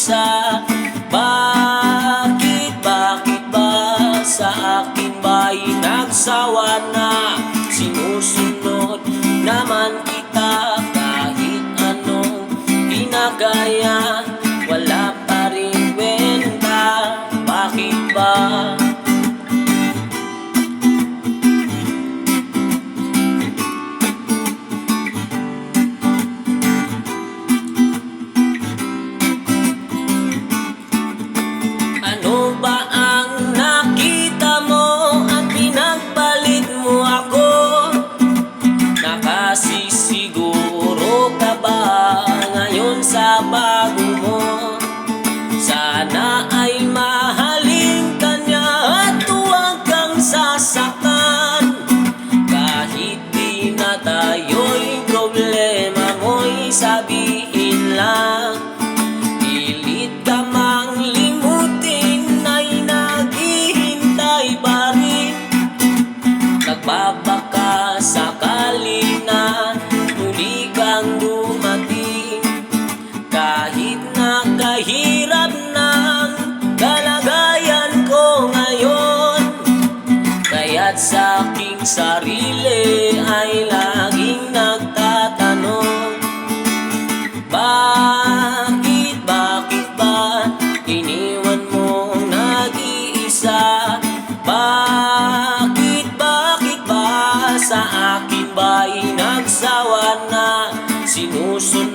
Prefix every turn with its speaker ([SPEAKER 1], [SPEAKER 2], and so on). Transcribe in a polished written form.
[SPEAKER 1] nag-iisa? Bakit ba sa akin ba'y nagsawa na? Sinusunod naman kita kahit anong ginagaya, wala pa rin kwenta. Bakit ba? Ano ba ang nakita mo at pinagpalit mo ako? Nakasisiguro ka ba ngayon sa bago mo? Sana ay mahalin ka niya at huwag kang sasaktan. Kahit di na tayo'y problema mo'y sabihin lang. Pilit ka mang limutin ay naghihintay pa rin. Nagbabaka sakali na muli kang dumating. Kahit nakahirap ng kalagayan ko ngayon, kaya't sa aking sarili ay laging nagtatanong, bakit ba iniwan mo nag-iisa? Bakit ba sa akin ba'y nagsawa na? Sinusunod